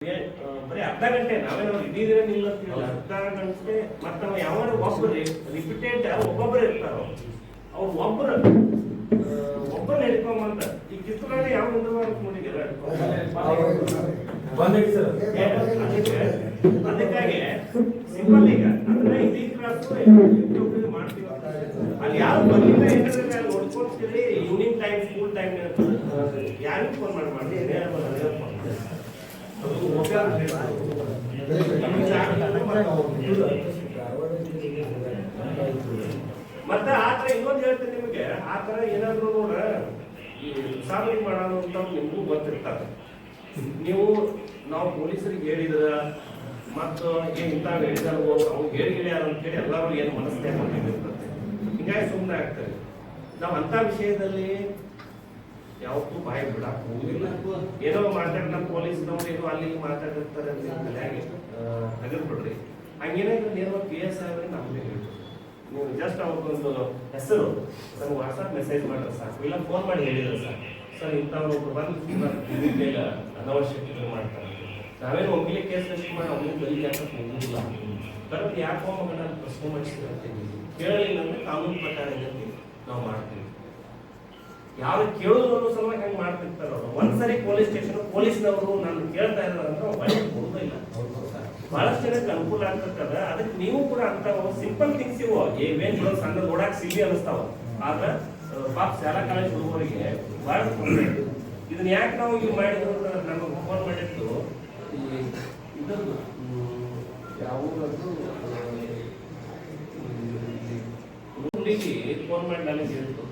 ಬರೀ ಅರ್ಧ ಗಂಟೆ ನಾವೇನೋ ಇಡೀದಿರ ನಿಲ್ಲಂತೀವಿ ಅರ್ಧ ಗಂಟೆ ಮತ್ತೆ ನಾವು ಯಾವಾಗ ಒಬ್ಬರು ರಿಪೀಟೆಡ್ ಒಬ್ಬೊಬ್ಬರು ಇರ್ತಾರೋ ಅವ್ರು ಒಬ್ಬರು ಹಿಡ್ಕೊಂಬಂತ ಈ ಕಿತ್ತೂರಲ್ಲಿ ಯಾವ ನೋಡಿದ್ದೀರ ಅದಕ್ಕಾಗಿ ಸಿಂಪಲ್ ಈಗ ಅಂದ್ರೆ ಇಡೀ ಕ್ಲಾಸ್ ಮಾಡ್ತೀವಿ ಅಲ್ಲಿ ಯಾವ ಬಂದಿಲ್ಲ ಏನಂದ್ರೆ ಅಲ್ಲಿ ನೋಡ್ಕೊಳ್ತೀರಿ ಈವ್ನಿಂಗ್ ಟೈಮ್ ಸ್ಕೂಲ್ ಟೈಮ್ ಯಾರಿಗೂ ಫೋನ್ ಮಾಡಿ ಮತ್ತೆ ಆತರ ಇನ್ನೊಂದು ಹೇಳ್ತೀನಿ ನಿಮಗೆ ಆತರ ಏನಾದ್ರು ನೋಡ್ರ ಈ ಸಾಧನೆ ಮಾಡೋದು ಅಂತ ನಿಮಗೂ ಗೊತ್ತಿರ್ತಾರೆ. ನೀವು ನಾವು ಪೊಲೀಸರಿಗೆ ಹೇಳಿದ್ರ ಮತ್ತು ಇಂಥ ಹೇಳಿದಾರ ಅವ್ರು ಹೇಳಿಯಾರ ಅಂತೇಳಿ ಎಲ್ಲರೂ ಏನು ಮನಸ್ಸೇ ಮಾಡಿರ್ತದೆ. ಹಿಂಗಾಗಿ ಸುಮ್ಮನೆ ಆಗ್ತಾರೆ. ನಾವು ಅಂತ ವಿಷಯದಲ್ಲಿ ಯಾವತ್ತೂ ಬಾಯಿ ಬಿಡಕ್ ಹೋಗಿಲ್ಲ. ಏನೋ ಮಾತಾಡಿ ನಮ್ಮ ಪೊಲೀಸ್ನವ್ರು ಏನೋ ಅಲ್ಲಿ ಮಾತಾಡಿರ್ತಾರೆ ಅಂತ ಹೇಗೆ ತೆಗೆದ್ಬಿಡ್ರಿ. ಹಂಗೇನಾದ್ರು ನೇರವಾಗಿ PS ಆದ್ರೆ ನಮಗೆ ಹೇಳ್ಬೋದು. ನೀವು ಜಸ್ಟ್ ಅವ್ರಿಗೊಂದು ಹೆಸರು ನಮ್ಗೆ ವಾಟ್ಸಪ್ ಮೆಸೇಜ್ ಮಾಡ್ರೆ ಸಾಕು, ಇಲ್ಲ ಫೋನ್ ಮಾಡಿ ಹೇಳಿದ್ರೆ ಸಾಕು, ಸರ್ ಇಂಥವ್ರು ಬಂದು ಬೇಗ ಅನವಶ್ಯಕ ಮಾಡ್ತಾರೆ. ನಾವೇನು ಒಮ್ಮಿಲೆ ಕೇಸ್ ರಿಜಿಸ್ಟರ್ ಮಾಡಿ ಅವ್ರಿಗೆ ಬರೀ ಅಂತ ಹೋಗಿಲ್ಲ. ಬರೋದು ಯಾಕೆ ಹೋಗೋಣ ಪ್ರಶ್ನೆ ಮಾಡಿಸಿರ್ತೀವಿ. ಕೇಳಲಿಲ್ಲ ಅಂದ್ರೆ ಕಾನೂನು ಪ್ರಕಾರ ಏನಂತ ನಾವು ಮಾಡ್ತೀವಿ. ಯಾರು ಕೇಳೋದ್ರ ಸಲುವಾಗಿ ಹಂಗೆ ಮಾಡ್ತಿರ್ತಾರ ಅವರು. ಒಂದ್ಸರಿ ಪೊಲೀಸ್ ಸ್ಟೇಷನ್ ಪೊಲೀಸ್ನವರು ನಾನು ಕೇಳ್ತಾ ಇದ್ದಾರೆ ಅಂದ್ರೆ ಒಳ್ಳೆ ಕೊಡೋದಿಲ್ಲ. ಬಹಳಷ್ಟು ಜನಕ್ಕೆ ಅನುಕೂಲ ಆಗ್ತದ. ಅದಕ್ಕೆ ನೀವು ಕೂಡ ಅಂತ ಸಿಂಪಲ್ ಥಿಂಗ್ಸ್ ಇವು ಏನ್ ಸಣ್ಣ ನೋಡಕ್ ಸಿಲ್ಲಿ ಅನಿಸ್ತಾವ. ಆದ್ರ ಪಾಪ ಶಾಲಾ ಕಾಲೇಜ್ ಹುಡುಗರಿಗೆ ಬಹಳ ತೊಂದರೆ. ಇದನ್ನ ಯಾಕೆ ನಾವು ಈಗ ಮಾಡಿದ್ರು ನಮಗೆ ಫೋನ್ ಮಾಡಿದ್ದು ಇದನ್ನು ಯಾವುದೂ ಹುಡುಗಿ ಫೋನ್ ಮಾಡಿ ನನಗೆ ಹೇಳ್ತು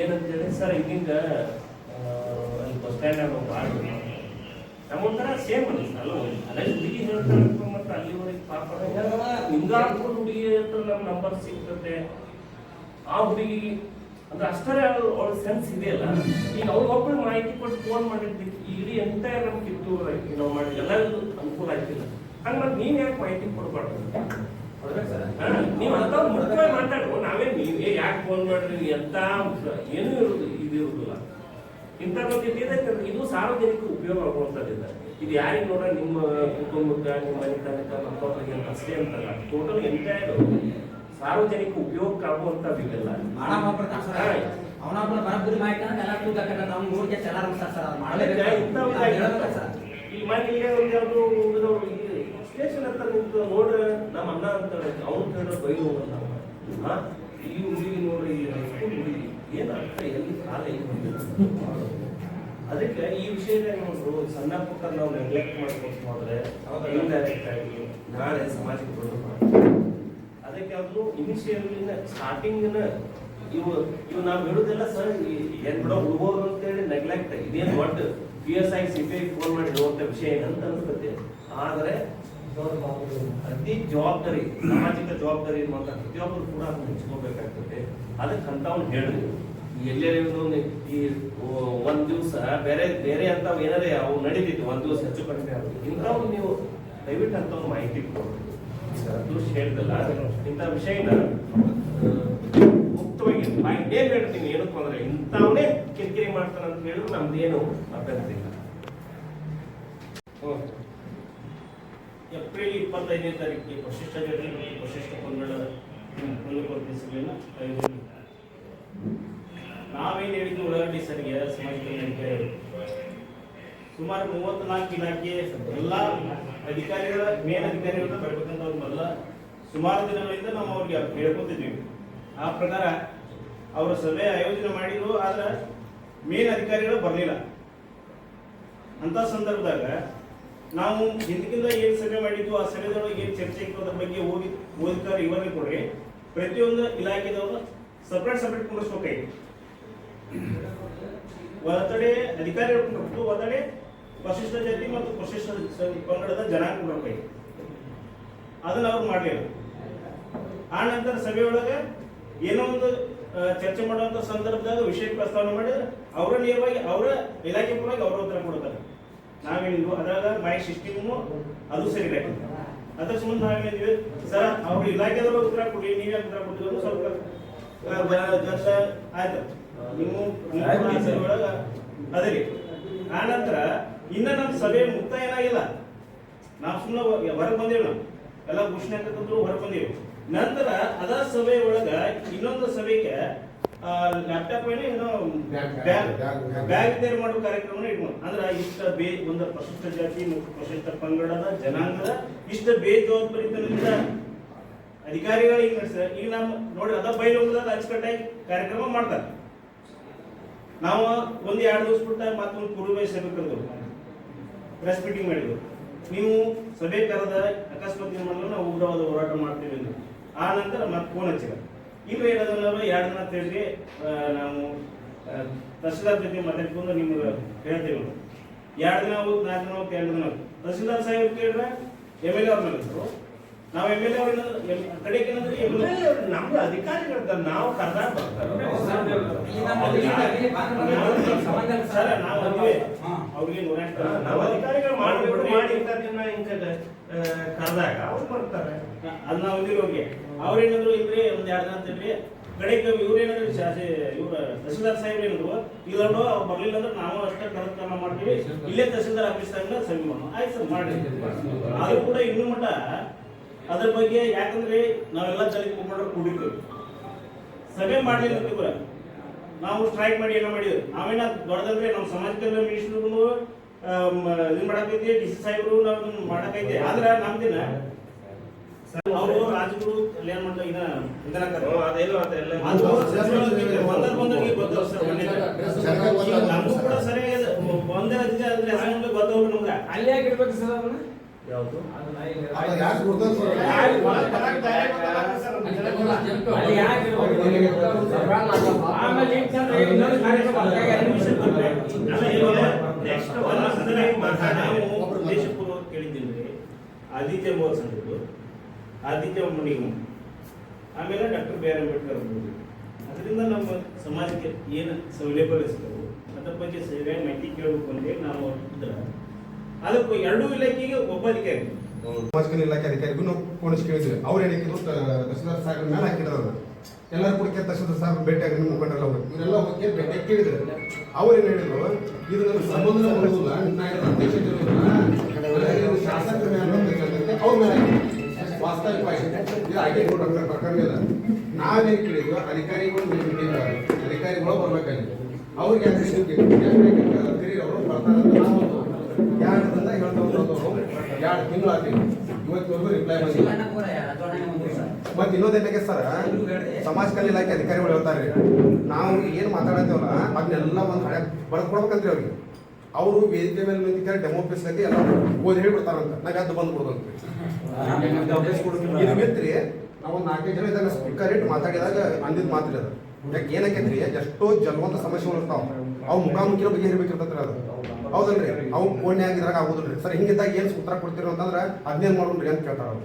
ಏನಂತೇಳಿ, ಸರ್ ಹಿಂಗ ಅಲ್ಲಿ ಬಸ್ ಸ್ಟ್ಯಾಂಡ್ ಆಗೋ ಭಾಳ ನಮ್ಮೊಂಥರ ಸೇಮ್ ಅನಿಸ್ತಲ್ಲ. ಅದೇ ಹುಡುಗಿ ಹೇಳ್ತಾರೆ ಮತ್ತೆ ಅಲ್ಲಿವರೆಗೆ ಪಾಪ ಹಿಂಗಾದ್ರೂ ಹುಡುಗಿ ಹತ್ರ ನಮ್ಮ ನಂಬರ್ ಸಿಗ್ತದೆ. ಆ ಹುಡುಗಿ ಅಂದ್ರೆ ಅಷ್ಟರ ಅವಳ ಸೆನ್ಸ್ ಇದೆಯಲ್ಲ. ಈಗ ಅವ್ರು ಒಬ್ಬರು ಮಾಹಿತಿ ಕೊಟ್ಟು ಫೋನ್ ಮಾಡಿದ್ದಕ್ಕೆ ಇಡೀ ಎಂತ ನಮ್ಮ ಕಿತ್ತೂರು ನಾವು ಮಾಡಿ ಎಲ್ಲರಿಗೂ ಅನುಕೂಲ ಆಗ್ತಿಲ್ಲ. ಹಂಗ ಮತ್ತೆ ನೀವ್ ಯಾಕೆ ಮಾಹಿತಿ ಕೊಡ್ಬಾರ್ದು? ನೀವು ಅಂತ ಮುಖ್ಯವಾಗಿ ಮಾತಾಡುವ ನಾವೇ ನೀವೇ ಯಾಕೆ ಫೋನ್ ಮಾಡ್ರಿ ಎಂತ ಏನೂ ಇದಿರುವುದಿಲ್ಲ. ಇಂಥದ್ದೊಂದು ಇದಕ್ಕೆ ಇದು ಸಾರ್ವಜನಿಕ ಉಪಯೋಗ ಆಗುವಂಥದ್ದಿಲ್ಲ. ಇದು ಯಾರಿಗೆ ನೋಡ್ರ ನಿಮ್ಮ ಕುಟುಂಬಕ್ಕೆ ನಿಮ್ಮ ಮನೆತನಕ ಮಕ್ಕಳಿಗೆ ಅಂತ ಅಷ್ಟೇ ಅಂತಲ್ಲ, ಟೋಟಲ್ ಎಂಟೈರ್ ಸಾರ್ವಜನಿಕ ಉಪಯೋಗಕ್ಕೆ ಆಗುವಂಥದ್ದು ಇವೆಲ್ಲ. ಈ ಮನೆಗೆ ಒಂದು ಯಾವುದು ಸ್ಟೇಷನ್ ಹತ್ರ ನಿಂತು ನೋಡ್ರೆ ನಮ್ಮ ಅಣ್ಣ ಅಂತ ಅವ್ರು ಕೇಳಿದ್ರೆ ಬೈದು ಹೋಗಲ್ಲ. ಈ ಹುಡುಗಿ ನೋಡ್ರಿ ಹೈಸ್ಕೂಲ್ ಹುಡುಗಿ ಏನ್ ಅರ್ಥ ಎಲ್ಲಿ ಕಾಲ ಅದಕ್ಕೆ ಈ ವಿಷಯದಾಗ ನೋಡ್ರು ಸಣ್ಣ ಪುಟ್ಟ ನಾವು ನೆಗ್ಲೆಕ್ಟ್ ಮಾಡ್ಕೊಂಡು ಹೋದ್ರೆ ಇಂಡೈರೆಕ್ಟ್ ಆಗಿ ನಾಳೆ ಸಮಾಜಕ್ಕೆ ಬರೋದು. ಅದಕ್ಕೆ ಅವ್ರು ಇನಿಷಿಯಲ್ ಸ್ಟಾರ್ಟಿಂಗ್ ಇವು ನಾವು ಹೇಳುದಿಲ್ಲ ಸರ್ ಏನ್ ಬಿಡೋ ಹುಡುಗೋರು ಅಂತೇಳಿ ನೆಗ್ಲೆಕ್ಟ್ ಇದೇನು ಒಟ್ಟು PSI CBI ಫೋನ್ ಮಾಡಿ ಹೇಳುವಂತ ವಿಷಯ ಏನಂತ ಅನ್ಸುತ್ತೆ. ಆದ್ರೆ ಅತಿ ಜವಾಬ್ದಾರಿ ಸಾಮಾಜಿಕ ಜವಾಬ್ದಾರಿ ಇರುವಂತ ಪ್ರತಿಯೊಬ್ಬರು ಕೂಡ ಅದನ್ನ ಹೆಚ್ಚಿಕೋಬೇಕಾಗ್ತದೆ. ಅದಕ್ಕೆ ಅಂತವ್ನು ಹೇಳಿ ಎಲ್ಲೇನು ಈ ಒಂದ್ ದಿವಸ ಬೇರೆ ಬೇರೆ ಅಂತ ಏನಾರೇ ಅವು ನಡೀತಿತ್ತು ಒಂದ್ ದಿವಸ ಹೆಚ್ಚು ಕಡಿಮೆ ಆಗುತ್ತೆ. ಇಂಥವ್ರು ನೀವು ದಯವಿಟ್ಟು ಅಂತವ್ರು ಮಾಹಿತಿ ಕೊಡ್ಬೇಕು. ಹೇಳಿದಲ್ಲ ಇಂಥ ವಿಷಯನ ಮುಕ್ತವಾಗಿ ಏನ್ ಹೇಳ್ತೀನಿ ಏನು ತೊಂದ್ರೆ ಇಂಥವನ್ನೇ ಕಿರಿಕಿರಿ ಮಾಡ್ತಾನೆ ಅಂತ ಹೇಳಿದ್ರು ನಮ್ದೇನು ಅಭ್ಯರ್ಥಿ ಇಲ್ಲ. ಏಪ್ರಿಲ್ 25ನೇ ತಾರೀಕಿಗೆ ವಶಿಷ್ಠ ಜೊತೆ ಮತ್ತು ವಶಿಷ್ಠ ಪಂಗಡ ಪುನರ್ವರ್ತಿಸಲಿಲ್ಲ. ನಾವೇನು ಹೇಳಿದ್ವಿ ಉಳ್ಳಾಗಡ್ಡಿ ಸರಿಗೆ ಸಮಾಜ ಕಲ್ಯಾಣ ಸುಮಾರು 34 ಇಲಾಖೆ ಎಲ್ಲ ಅಧಿಕಾರಿಗಳ ಮೇನ್ ಅಧಿಕಾರಿಗಳನ್ನ ಬರಬೇಕಂತ ಅವ್ರು ಮೊದಲ ಸುಮಾರು ದಿನಗಳಿಂದ ನಾವು ಅವ್ರಿಗೆ ಹೇಳ್ಕೊತಿದ್ವಿ. ಆ ಪ್ರಕಾರ ಅವರು ಸಭೆ ಆಯೋಜನೆ ಮಾಡಿದ್ರು, ಆದ್ರೆ ಮೇನ್ ಅಧಿಕಾರಿಗಳು ಬರಲಿಲ್ಲ. ಅಂತ ಸಂದರ್ಭದಾಗ ನಾವು ಹಿಂದಕ್ಕಿಂತ ಏನು ಸಭೆ ಮಾಡಿದ್ವು ಆ ಸಭೆದೊಳಗೆ ಏನು ಚರ್ಚೆ ಇತ್ತು ಅದ್ರ ಬಗ್ಗೆ ಓದಿಕಾರ ಇವರಿಗೆ ಕೊಡ್ರಿ. ಪ್ರತಿಯೊಂದು ಇಲಾಖೆದವರು ಸಪ್ರೇಟ್ ಕುಂಡಿಸ್ಬೇಕಾಯ್ತು. ಒತ್ತಡೆ ಅಧಿಕಾರಿಗಳು ಕುಂಡಿಸ್ತು, ಒತ್ತಡೆ ವಶಿಷ್ಠ ಜಾತಿ ಮತ್ತು ವಶಿಷ್ಠ ಪಂಗಡದ ಜನಾಂಗ ಕುಂಡಿಸ್ಬೇಕು. ಅದನ್ನ ಅವ್ರು ಮಾಡಲಿಲ್ಲ. ಆ ನಂತರ ಸಭೆಯೊಳಗೆ ಏನೋ ಒಂದು ಚರ್ಚೆ ಮಾಡುವಂತ ಸಂದರ್ಭದಾಗ ವಿಷಯ ಪ್ರಸ್ತಾವನೆ ಮಾಡಿದ್ರೆ ಅವರ ನೇರವಾಗಿ ಅವರ ಇಲಾಖೆ ಪರವಾಗಿ ಅವರ ಉತ್ತರ ಕೊಡ್ತಾರೆ. ನಾವೇನಿದ್ವು ಅದ್ರಾಗ ಮೈಕ್ ಸಿಸ್ಟಮ್ ಅದು ಸರಿ ಹಾಕಿದ್ವಿ. ಅದ್ರ ಸಂಬಂಧ ನಾವೇನಿದ್ವಿ ಸರ್ ಅವ್ರ ಇಲಾಖೆದವ್ರ ಉತ್ತರ ಕೊಡಿ, ನೀವೇ ಉತ್ತರ ಕೊಟ್ಟಿದ್ರು ಸ್ವಲ್ಪ ಆಯ್ತು ನೀವು ಒಳಗ ಅದೇ. ಆ ನಂತರ ಇನ್ನ ನಮ್ಮ ಸಭೆ ಮುಕ್ತಾಯ ಏನಾಗಿಲ್ಲ. ನಾವು ಸುಮ್ಮನೆ ಹೊರಗೆ ಬಂದೇವಿ, ನಾವು ಎಲ್ಲ ಘೋಷಣೆ ಹಾಕಂದ್ರು ಹೊರಗೆ ಬಂದೇವಿ. ನಂತರ ಅದ ಸಭೆ ಒಳಗ ಇನ್ನೊಂದು ಸಭೆಗೆ ಲ್ಯಾಪ್ಟಾಪ್ ಏನೋ ಬ್ಯಾಗ್ ತಯಾರು ಮಾಡೋ ಕಾರ್ಯಕ್ರಮ ಇಟ್ಕೊಂಡು, ಅಂದ್ರೆ ಇಷ್ಟ ಒಂದು ಪರಿಶಿಷ್ಟ ಜಾತಿ ಮತ್ತು ಪರಿಶಿಷ್ಟ ಪಂಗಡದ ಜನಾಂಗದ ಇಷ್ಟ ಬೇಜವಾಬ್ದಾರಿತನದಿಂದ ಅಧಿಕಾರಿಗಳು ಈಗ ನಡೆಸ್ತಾರೆ. ಈಗ ನಮ್ಮ ನೋಡಿ ಅದ ಬೈಲೋಗದಾಗ ಅಚ್ಚುಕಟ್ಟಾಗಿ ಕಾರ್ಯಕ್ರಮ ಮಾಡ್ತಾರೆ. ನಾವು ಒಂದು 2 ದಿವಸ ಬಿಟ್ಟ ಮತ್ತೊಂದು ಪೂರ್ವ ಸಭೆ ಕರೆದವು, ಪ್ರೆಸ್ ಮೀಟಿಂಗ್ ಮಾಡಿದ್ವು. ನೀವು ಸಭೆ ಕರೆದ ಅಕಸ್ಮಾತ್ ಏನು ಮಾಡಿದ್ರೆ ನಾವು ಉಗ್ರವಾದ ಹೋರಾಟ ಮಾಡ್ತೀವಿ ಅಂತ. ಆ ನಂತರ ಮತ್ತೆ ಫೋನ್ ಹಚ್ಚಿದ, ಇಲ್ಲ ಏನದಲ್ಲ 2 ದಿನ ತಿಳಿದ್ರೆ ನಾವು ತಹಸೀಲ್ದಾರ್ ಜೊತೆ ಮಾತಾಡ್ಕೊಂಡು ನಿಮ್ಗೆ ಹೇಳ್ತೇವೆ. 2 ದಿನ ಹೋಗಿ 4 ದಿನ ಹೋಗಿ 2 ದಿನ ತಹಸೀಲ್ದಾರ್ ಸಾಹೇಬ್ ಕೇಳಿದ್ರೆ MLA ಅವ್ರ ಮೇಲೆ ನಾವು MLA ಅವ್ರ ಕಡೆಗೆ ಏನಂದ್ರೆ ನಮ್ದು ಅಧಿಕಾರಿಗಳ ನಾವು ಕರ್ನಾಟಕ ಸರ್ ನಾವು ಅಂದ್ವಿ ಅವ್ರಿಗೆ ನಾವು ಅಧಿಕಾರಿಗಳು ಮಾಡಬೇಕು ಮಾಡಿ ಕರೆದಾಗ ಅವ್ರು ಬರ್ತಾರೆ. ಅದು ನಾವು ಅಂದಿಲ್ಲ ಅವ್ರಿಗೆ. ಅವ್ರೇನಾದ್ರು ಇಲ್ರಿ ಒಂದ್ 2 ದಿನ ಅಂತೇಳಿ ಕಡೆಗೆ ಇವ್ರೇನಾದ್ರು ಇವ್ರ ತಹಸೀಲ್ದಾರ್ ಸಾಹೇಬ್ರು ಏನಾದ್ರು ಇಲ್ಲ ಅವ್ರು ಬರ್ಲಿಲ್ಲ ಅಂದ್ರೆ ನಾವು ಅಷ್ಟೇ ಕಾರ್ಯಕ್ರಮ ಮಾಡ್ತೀವಿ, ಇಲ್ಲೇ ತಹಸೀಲ್ದಾರ್ ಆಫೀಸ್ ಸಭೆ ಮಾಡೋಣ. ಆಯ್ತು ಸರ್ ಮಾಡಿ. ಆದ್ರೂ ಕೂಡ ಇನ್ನೂ ಮಟ್ಟ ಅದ್ರ ಬಗ್ಗೆ ಯಾಕಂದ್ರೆ ನಾವೆಲ್ಲ ಜನಕ್ಕೆ ಮುಖಂಡರು ಕೂಡಿರ್ತೀವಿ, ಸಭೆ ಮಾಡಲಿಲ್ಲ ಕೂಡ ನಾವು ಸ್ಟ್ರೈಕ್ ಮಾಡಿ ಏನೋ ಮಾಡಿದ್ವಿ. ನಾವೇನ ದೊಡ್ಡದಂದ್ರೆ ನಮ್ಮ ಸಮಾಜಕ್ಕೆ ಮಿನಿಸ್ಟ್ರು ಇದು ಮಾಡಕೈತಿ, DC ಸಾಹೇಬರು ನಾವು ಮಾಡಕೈತಿ. ಆದ್ರೆ ನಮ್ದಿನ ಅವರು ರಾಜಗುರು ಕಲ್ಯಾಣ ಮಂಟಪ ನಮಗೂ ಕೂಡ ಸರಿಯಾಗಿ ಒಂದೇ ಗೊತ್ತವ್ರು ನಮ್ಗೆ ಅಲ್ಲಿ ಆಗಿರ್ಬೇಕು ಸರ್ ಅದನ್ನ ಯಾವುದು ದೇಶಪೂರ್ವಕ ಕೇಳಿದ್ದೀನಿ. ಆದಿತ್ಯ ಮೋರ್ ಸಂಘದ್ದು ಆದಿತ್ಯ ಮುನಿಗು, ಆಮೇಲೆ ಡಾಕ್ಟರ್ B.R. ಅಂಬೇಡ್ಕರ್ ಅವರು. ಅದರಿಂದ ನಮ್ಮ ಸಮಾಜಕ್ಕೆ ಏನು ಸೌಲಭ್ಯಗಳು ಸಿಗ್ತವೆ ಅದ್ರ ಬಗ್ಗೆ ಸರಿಯಾಗಿ ಮಾಹಿತಿ ಕೇಳಬೇಕು ಅಂತೇಳಿ ನಾವು ಇದ್ರೆ ಅದಕ್ಕೂ 2 ಇಲಾಖೆಗೆ ಒಬ್ಬ ಅಧಿಕಾರಿ, ಸಮಾಜ ಕಲ್ಯಾಣ ಇಲಾಖೆ ಅಧಿಕಾರಿಗೂ ನಾವು ಫೋನ್ ಕೇಳಿದ್ವಿ. ಅವ್ರು ಏನಿದ್ರು ತಹಸೀಲ್ದಾರ್ ಸಾಹೇಬ್ರ ಮೇಲೆ ಹಾಕಿರೋದು ಎಲ್ಲರೂ ಕೂಡ ತಹಸೀಲ್ದಾರ್ ಸಾಹೇಬ್ ಭೇಟಿಯಾಗಿ ನಿಮ್ಮ ಮುಖಂಡರೆಲ್ಲ ಹೋಗಿ ಇವರೆಲ್ಲ ಹೋಗಿ ಭೇಟಿಯಾಗಿ ಕೇಳಿದ್ರು. ಅವ್ರು ಏನು ಹೇಳಿದ್ರು, ಇದು ನನ್ನ ಸಂಬಂಧ ಬರುವುದಿಲ್ಲ, ಅಧ್ಯಕ್ಷ ಶಾಸಕರ ಮೇಲೆ ಅವ್ರ ಮೇಲೆ ವಾಸ್ತವಿಕವಾಗಿ ಇದು ಆಯ್ಕೆ ಪ್ರಕರಣ ಇಲ್ಲ. ನಾವೇನು ಕೇಳಿದ್ವಿ, ಅಧಿಕಾರಿಗಳು ಅಧಿಕಾರಿಗಳು ಬರ್ಬೇಕಾಗಿ ಅವ್ರಿಗೆ ಅವರು ಬರ್ತಾರಂತ ನಾವು 2 ದಿನ ಹೇಳ್ತವ್ರು 2 ತಿಂಗಳಾಗ್ಲಿ ಇವತ್ತವರೆಗೂ ರಿಪ್ಲೈ ಬಂದಿಲ್ಲ. ಮತ್ತೆ ಇನ್ನೊಂದೇನಾಗೆ ಸರ್, ಸಮಾಜ ಕಲ್ಯಾಣ ಇಲಾಖೆ ಅಧಿಕಾರಿಗಳು ಹೇಳ್ತಾರೆ ನಾವು ಏನು ಮಾತಾಡತ್ತೇವಲ್ಲ ಅದನ್ನೆಲ್ಲ ಒಂದು ಹಳೆ ಬರ್ಕೊಡ್ಬೇಕಂತ್ರಿ ಅವ್ರಿಗೆ. ಅವರು ವೇದಿಕೆ ಮೇಲೆ ನಿಂತಿದ್ದಾರೆ, ಡೆಮೋ ಪೀಸ್ ಎಲ್ಲ ಓದಿ ಹೇಳ್ಬಿಡ್ತಾರಂತ, ನಾವ್ ಅದು ಬಂದ್ಬಿಡೋದಂತ. ಇದು ಮಿತ್ರಿ ನಾವು 4-5 ಜನ ಇದನ್ನ ಸ್ಪೀಕರ್ ಇಟ್ಟು ಮಾತಾಡಿದಾಗ ಅಂದಿದ್ ಮಾತಿಲ್ಲ. ಯಾಕೆ ಏನಕ್ಕೈತ್ರಿ, ಎಷ್ಟೋ ಜಲವಂತ ಸಮಸ್ಯೆಗಳು ಇರ್ತಾವ, ಅವು ಮುಖಾಮುಖಿ ಬಗೆಹರಿಬೇಕಿರ್ತೈತ್ರಿ. ಅದು ಹೌದಲ್ರಿ, ಅವು ಫೋನ್ ಆಗಿದ್ರಾಗ ಆಗೋದಿಲ್ರಿ ಸರ್. ಹಿಂಗಿದ್ದಾಗ ಏನು ಉತ್ತರ ಕೊಡ್ತೀರೋ ಅಂತಂದ್ರೆ ಅದನ್ನೇನು ಮಾಡೋಣ್ರಿ ಅಂತ ಕೇಳ್ತಾರ ಅವ್ರು.